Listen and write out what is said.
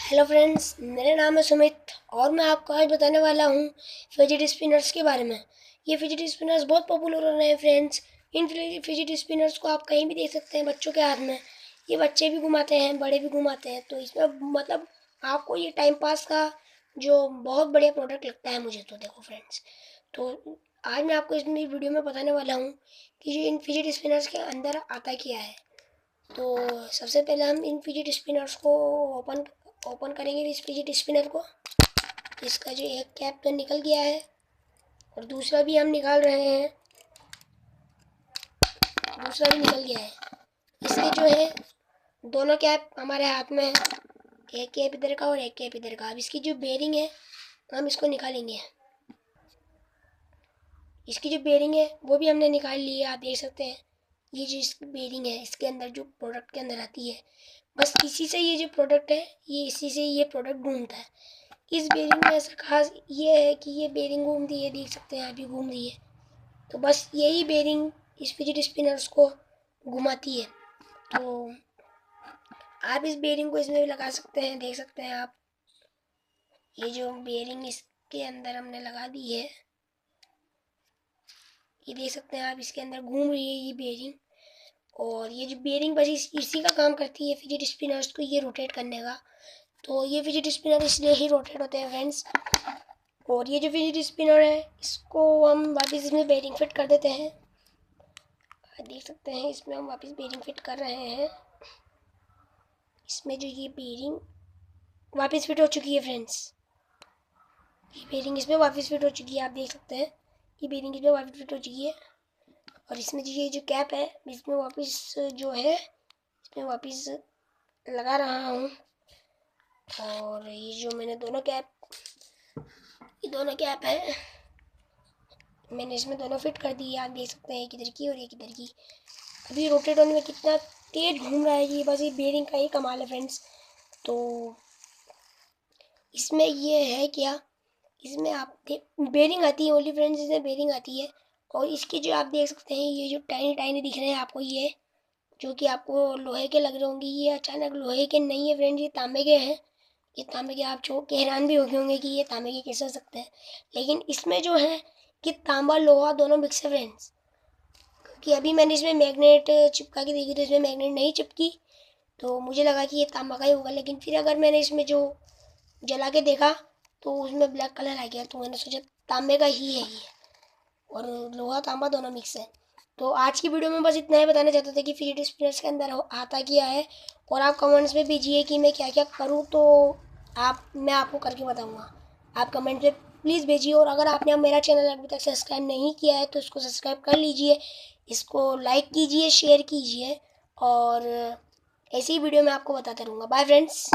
Hello friends, मेरा नाम है सुमित और मैं आपको आज बताने वाला हूँ फिजिट स्पिनर्स के बारे में। ये फिजिट स्पिनर्स बहुत पॉपुलर हो रहे हैं फ्रेंड्स। इन फिजिट स्पिनर्स को आप कहीं भी देख सकते हैं बच्चों के हाथ में। ये बच्चे भी घुमाते हैं, बड़े भी घुमाते हैं। तो इसमें मतलब आपको ये टाइम पास का जो बहुत बढ़िया प्रोडक्ट लगता है मुझे। तो देखो फ्रेंड्स, तो आज मैं आपको इसमें वीडियो में बताने वाला हूँ कि जो इन फिजिट स्पिनर्स के अंदर आता क्या है। तो सबसे पहले हम इन फिजिट स्पिनर्स को ओपन करेंगे। इस फिजिट स्पिनर को, इसका जो एक कैप तो निकल गया है और दूसरा भी हम निकाल रहे हैं। दूसरा भी निकल गया है। इसके जो है दोनों कैप हमारे हाथ में है, एक कैप इधर का और एक कैप इधर का। अब इसकी जो बेरिंग है हम इसको निकालेंगे। इसकी जो बेरिंग है वो भी हमने निकाल ली है। आप देख सकते हैं ये जो इसकी बेरिंग है इसके अंदर जो प्रोडक्ट के अंदर आती है, बस इसी से ये जो प्रोडक्ट है ये इसी से ये प्रोडक्ट घूमता है। इस बेरिंग में ऐसा खास ये है कि ये बेरिंग घूमती है, देख सकते हैं अभी घूम रही है। तो बस यही बेरिंग इस फिजिट स्पिनर्स को घुमाती है। तो आप इस बेरिंग को इसमें भी लगा सकते हैं, देख सकते हैं आप। ये जो बेरिंग इसके अंदर हमने लगा दी है, ये देख सकते हैं आप, इसके अंदर घूम रही है ये बेरिंग। और ये जो बेरिंग बस इसी का काम करती है फिजिट स्पिनर्स को ये रोटेट करने का। तो ये फिजिट स्पिनर इसलिए ही रोटेट होते हैं फ्रेंड्स। और ये जो फिजिट स्पिनर है इसको हम वापस इसमें बेरिंग फिट कर देते हैं। देख सकते हैं इसमें हम वापस बेरिंग फिट कर रहे हैं। इसमें जो ये बेरिंग वापस फिट हो चुकी है फ्रेंड्स। ये बेरिंग इसमें वापस फिट हो चुकी है, आप देख सकते हैं ये बेरिंग इसमें वापस फिट हो चुकी है। और इसमें जो ये जो कैप है इसमें वापस जो है इसमें वापस लगा रहा हूँ। और ये जो मैंने ये दोनों कैप है मैंने इसमें दोनों फिट कर दी है। आप देख सकते हैं एक इधर की और एक इधर की। अभी रोटेट होने में कितना तेज घूम रहा है ये, बस ये बेरिंग का ही कमाल है फ्रेंड्स। तो इसमें ये है क्या, इसमें आप बेरिंग आती है ओनली फ्रेंड्स, इसमें बेरिंग आती है। और इसके जो आप देख सकते हैं ये जो टाइनी टाइनी दिख रहे हैं आपको, ये जो कि आपको लोहे के लग रहे होंगे, ये अचानक लोहे के नहीं है फ्रेंड्स, ये तांबे के हैं। ये तांबे के आप जो हैरान भी हो गए होंगे कि ये तांबे के कैसे हो सकते हैं। लेकिन इसमें जो है कि तांबा लोहा दोनों मिक्स है फ्रेंड्स। कि अभी मैंने इसमें मैग्नेट चिपका के देखी तो इसमें मैग्नेट नहीं चिपकी, तो मुझे लगा कि ये तांबा का ही होगा। लेकिन फिर अगर मैंने इसमें जो जला के देखा तो उसमें ब्लैक कलर आ गया, तो मैंने सोचा तांबे का ही है ये। और लोहा तांबा दोनों मिक्स है। तो आज की वीडियो में बस इतना ही बताना चाहते थे कि फिजिट स्पिनर्स के अंदर आता क्या है। और आप कमेंट्स में भेजिए कि मैं क्या क्या करूँ, तो मैं आपको करके बताऊँगा। आप कमेंट में प्लीज़ भेजिए। और अगर आपने मेरा चैनल अभी तक सब्सक्राइब नहीं किया है तो इसको सब्सक्राइब कर लीजिए, इसको लाइक कीजिए, शेयर कीजिए। और ऐसी ही वीडियो मैं आपको बताता रहूँगा। Bye friends.